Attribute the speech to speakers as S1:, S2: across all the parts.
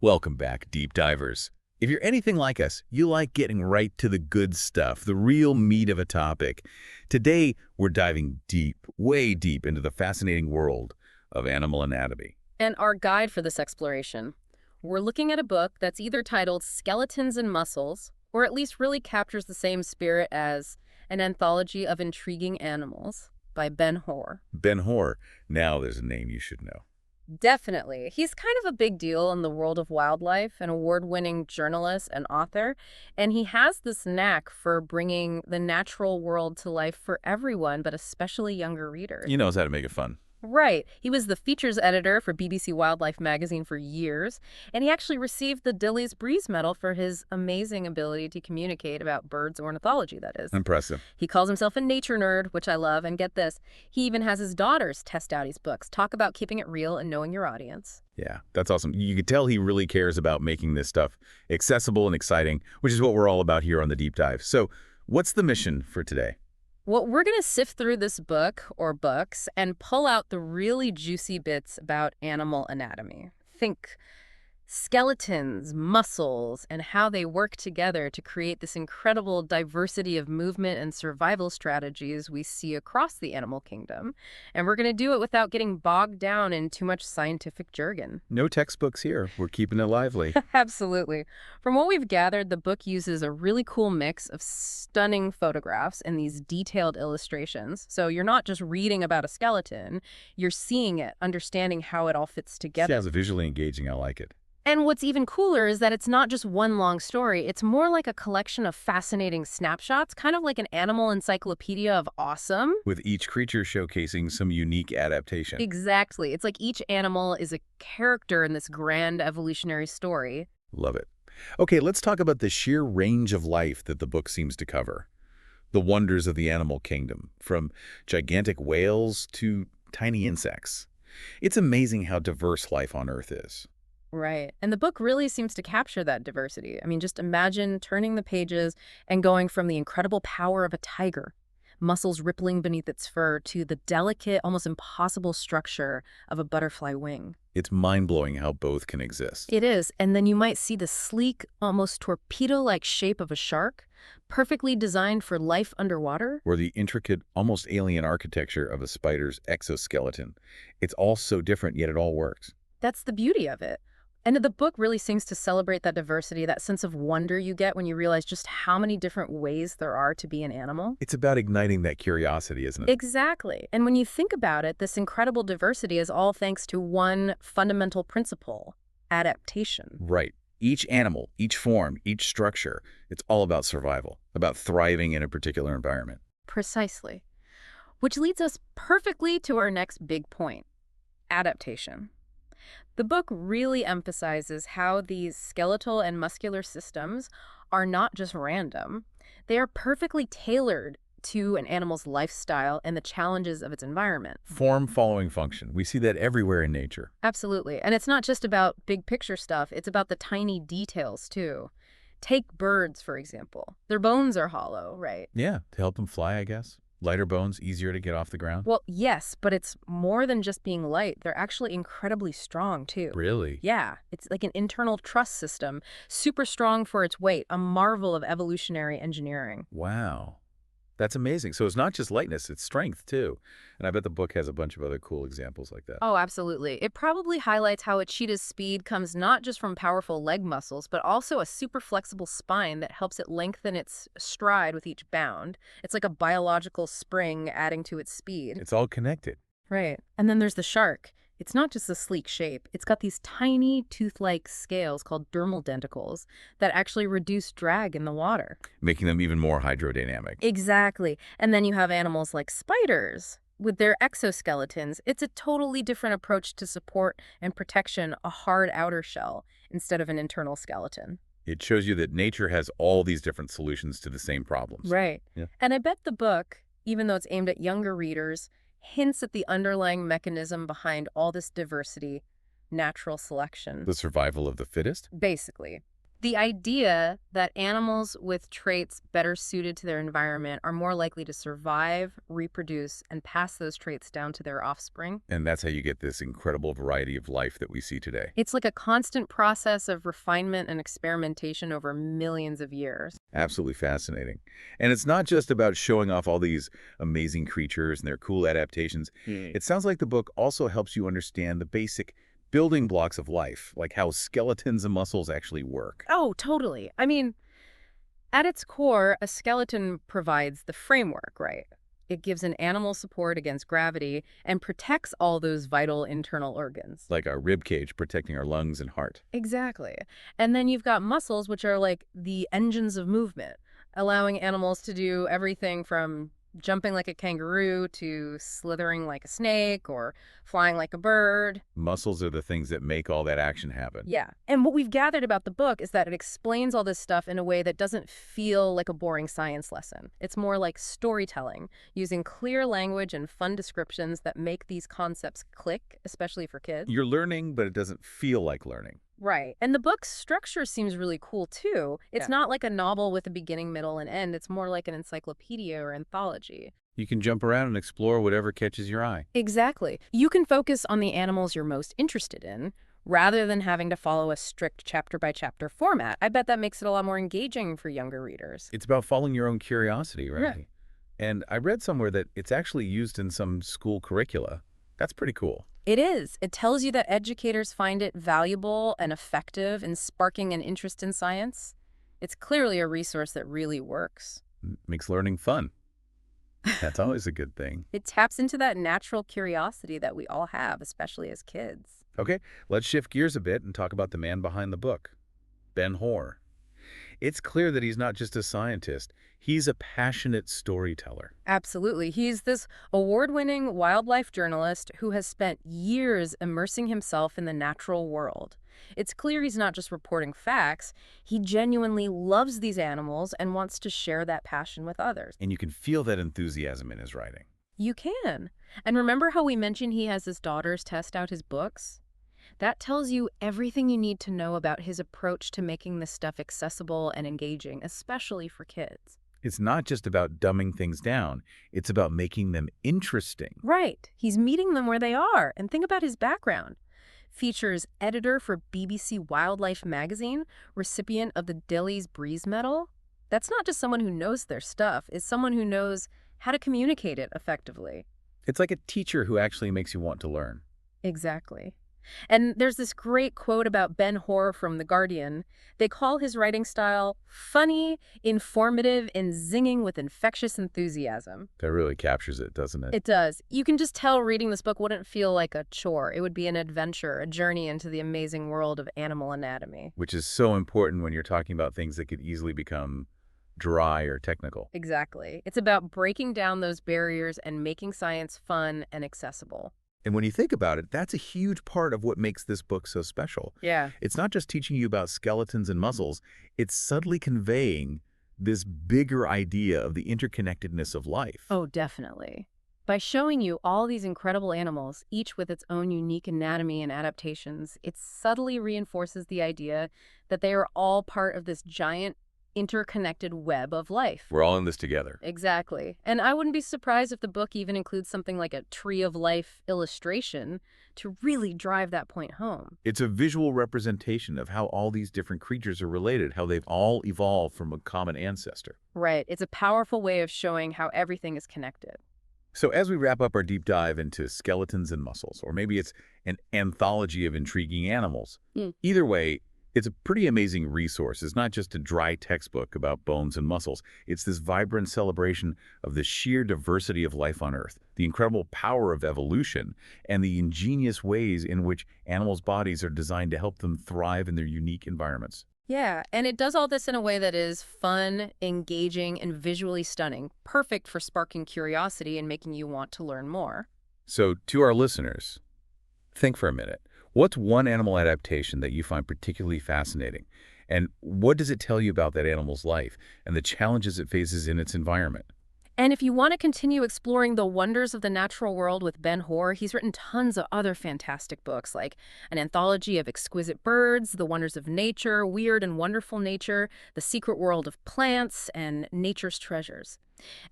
S1: Welcome back, deep divers. If you're anything like us, you like getting right to the good stuff, the real meat of a topic. Today, we're diving deep, way deep into the fascinating world of animal anatomy.
S2: And our guide for this exploration. We're looking at a book that's either titled Skeletons and Muscles, or at least really captures the same spirit as An Anthology of Intriguing Animals by Ben Hoare.
S1: Ben Hoare, now there's a name you should know.
S2: Definitely. He's kind of a big deal in the world of wildlife, an award-winning journalist and author, and he has this knack for bringing the natural world to life for everyone, but especially younger readers.
S1: He knows how to make it fun.
S2: Right. He was the features editor for BBC Wildlife magazine for years, and he actually received the Dilys Breeze Medal for his amazing ability to communicate about birds ornithology, that is.
S1: Impressive.
S2: He calls himself a nature nerd, which I love, and get this, he even has his daughters test out his books. Talk about keeping it real and knowing your audience.
S1: Yeah, that's awesome. You could tell he really cares about making this stuff accessible and exciting, which is what we're all about here on The Deep Dive. So what's the mission for today?
S2: Well, we're going to sift through this book, or books, and pull out the really juicy bits about animal anatomy. Think skeletons, muscles, and how they work together to create this incredible diversity of movement and survival strategies we see across the animal kingdom. And we're going to do it without getting bogged down in too much scientific jargon.
S1: No textbooks here. We're keeping it lively.
S2: Absolutely. From what we've gathered, the book uses a really cool mix of stunning photographs and these detailed illustrations. So you're not just reading about a skeleton, you're seeing it, understanding how it all fits together.
S1: Sounds visually engaging. I like it.
S2: And what's even cooler is that it's not just one long story. It's more like a collection of fascinating snapshots, kind of like an animal encyclopedia of awesome.
S1: With each creature showcasing some unique adaptation.
S2: Exactly. It's like each animal is a character in this grand evolutionary story.
S1: Love it. Okay, let's talk about the sheer range of life that the book seems to cover. The wonders of the animal kingdom, from gigantic whales to tiny insects. It's amazing how diverse life on Earth is.
S2: Right. And the book really seems to capture that diversity. I mean, just imagine turning the pages and going from the incredible power of a tiger, muscles rippling beneath its fur, to the delicate, almost impossible structure of a butterfly wing.
S1: It's mind-blowing how both can exist.
S2: It is. And then you might see the sleek, almost torpedo-like shape of a shark, perfectly designed for life underwater.
S1: Or the intricate, almost alien architecture of a spider's exoskeleton. It's all so different, yet it all works.
S2: That's the beauty of it. And the book really seems to celebrate that diversity, that sense of wonder you get when you realize just how many different ways there are to be an animal.
S1: It's about igniting that curiosity, isn't it?
S2: Exactly. And when you think about it, this incredible diversity is all thanks to one fundamental principle: adaptation.
S1: Right. Each animal, each form, each structure, it's all about survival, about thriving in a particular environment.
S2: Precisely. Which leads us perfectly to our next big point: adaptation. The book really emphasizes how these skeletal and muscular systems are not just random. They are perfectly tailored to an animal's lifestyle and the challenges of its environment.
S1: Form following function. We see that everywhere in nature.
S2: Absolutely. And it's not just about big picture stuff. It's about the tiny details, too. Take birds, for example. Their bones are hollow, right?
S1: Yeah, to help them fly, I guess. Lighter bones, easier to get off the ground.
S2: Well, yes, but it's more than just being light. They're actually incredibly strong, too.
S1: Really?
S2: Yeah, it's like an internal truss system, super strong for its weight, a marvel of evolutionary engineering.
S1: Wow. That's amazing. So it's not just lightness, it's strength, too. And I bet the book has a bunch of other cool examples like that.
S2: Oh, absolutely. It probably highlights how a cheetah's speed comes not just from powerful leg muscles, but also a super flexible spine that helps it lengthen its stride with each bound. It's like a biological spring adding to its speed.
S1: It's all connected.
S2: Right. And then there's the shark. It's not just a sleek shape. It's got these tiny tooth-like scales called dermal denticles that actually reduce drag in the water.
S1: Making them even more hydrodynamic.
S2: Exactly. And then you have animals like spiders with their exoskeletons. It's a totally different approach to support and protection, a hard outer shell instead of an internal skeleton.
S1: It shows you that nature has all these different solutions to the same problems.
S2: Right.
S1: Yeah.
S2: And I bet the book, even though it's aimed at younger readers, hints at the underlying mechanism behind all this diversity: natural selection.
S1: The survival of the fittest?
S2: Basically. The idea that animals with traits better suited to their environment are more likely to survive, reproduce, and pass those traits down to their offspring.
S1: And that's how you get this incredible variety of life that we see today.
S2: It's like a constant process of refinement and experimentation over millions of years.
S1: Absolutely fascinating. And it's not just about showing off all these amazing creatures and their cool adaptations. It sounds like the book also helps you understand the basic building blocks of life, like how skeletons and muscles actually work.
S2: Oh, totally. I mean, at its core, a skeleton provides the framework, right? It gives an animal support against gravity and protects all those vital internal organs.
S1: Like our rib cage protecting our lungs and heart.
S2: Exactly. And then you've got muscles, which are like the engines of movement, allowing animals to do everything from jumping like a kangaroo to slithering like a snake or flying like a bird.
S1: Muscles are the things that make all that action happen.
S2: Yeah. And what we've gathered about the book is that it explains all this stuff in a way that doesn't feel like a boring science lesson. It's more like storytelling, using clear language and fun descriptions that make these concepts click, especially for kids.
S1: You're learning, but it doesn't feel like learning.
S2: Right. And the book's structure seems really cool, too. It's not like a novel with a beginning, middle, and end. It's more like an encyclopedia or anthology.
S1: You can jump around and explore whatever catches your eye.
S2: Exactly. You can focus on the animals you're most interested in, rather than having to follow a strict chapter-by-chapter format. I bet that makes it a lot more engaging for younger readers.
S1: It's about following your own curiosity, right?
S2: Yeah.
S1: And I read somewhere that it's actually used in some school curricula. That's pretty cool.
S2: It is. It tells you that educators find it valuable and effective in sparking an interest in science. It's clearly a resource that really works.
S1: Makes learning fun. That's always a good thing.
S2: It taps into that natural curiosity that we all have, especially as kids.
S1: Okay, let's shift gears a bit and talk about the man behind the book, Ben Hoare. It's clear that he's not just a scientist. He's a passionate storyteller.
S2: Absolutely. He's this award-winning wildlife journalist who has spent years immersing himself in the natural world. It's clear he's not just reporting facts. He genuinely loves these animals and wants to share that passion with others.
S1: And you can feel that enthusiasm in his writing.
S2: You can. And remember how we mentioned he has his daughters test out his books? That tells you everything you need to know about his approach to making this stuff accessible and engaging, especially for kids.
S1: It's not just about dumbing things down. It's about making them interesting.
S2: Right. He's meeting them where they are. And think about his background. Features editor for BBC Wildlife magazine, recipient of the Delhi's Breeze Medal. That's not just someone who knows their stuff. It's someone who knows how to communicate it effectively.
S1: It's like a teacher who actually makes you want to learn.
S2: Exactly. And there's this great quote about Ben Hoare from The Guardian. They call his writing style funny, informative, and zinging with infectious enthusiasm.
S1: That really captures it, doesn't it?
S2: It does. You can just tell reading this book wouldn't feel like a chore. It would be an adventure, a journey into the amazing world of animal anatomy.
S1: Which is so important when you're talking about things that could easily become dry or technical.
S2: Exactly. It's about breaking down those barriers and making science fun and accessible.
S1: And when you think about it, that's a huge part of what makes this book so special.
S2: Yeah.
S1: It's not just teaching you about skeletons and muscles, it's subtly conveying this bigger idea of the interconnectedness of life.
S2: Oh, definitely. By showing you all these incredible animals, each with its own unique anatomy and adaptations, it subtly reinforces the idea that they are all part of this giant interconnected web of life.
S1: We're all in this together.
S2: Exactly. And I wouldn't be surprised if the book even includes something like a tree of life illustration to really drive that point home.
S1: It's a visual representation of how all these different creatures are related, how they've all evolved from a common ancestor.
S2: Right. It's a powerful way of showing how everything is connected.
S1: So as we wrap up our deep dive into skeletons and muscles, or maybe it's an anthology of intriguing animals, either way, it's a pretty amazing resource. It's not just a dry textbook about bones and muscles. It's this vibrant celebration of the sheer diversity of life on Earth, the incredible power of evolution, and the ingenious ways in which animals' bodies are designed to help them thrive in their unique environments.
S2: Yeah, and it does all this in a way that is fun, engaging, and visually stunning, perfect for sparking curiosity and making you want to learn more.
S1: So to our listeners, think for a minute. What's one animal adaptation that you find particularly fascinating? And what does it tell you about that animal's life and the challenges it faces in its environment?
S2: And if you want to continue exploring the wonders of the natural world with Ben Hoare, he's written tons of other fantastic books, like an anthology of exquisite birds, The Wonders of Nature, Weird and Wonderful Nature, The Secret World of Plants, and Nature's Treasures.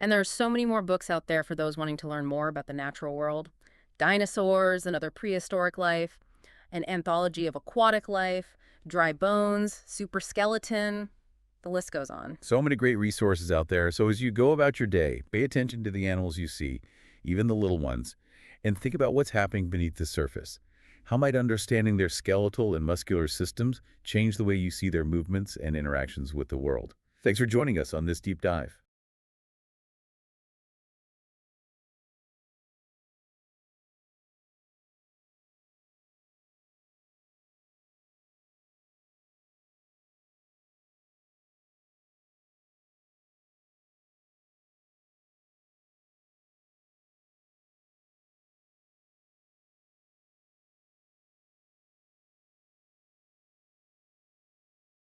S2: And there are so many more books out there for those wanting to learn more about the natural world. Dinosaurs and other prehistoric life, an anthology of aquatic life, dry bones, super skeleton. The list goes on.
S1: So many great resources out there. So as you go about your day, pay attention to the animals you see, even the little ones, and think about what's happening beneath the surface. How might understanding their skeletal and muscular systems change the way you see their movements and interactions with the world? Thanks for joining us on this deep dive.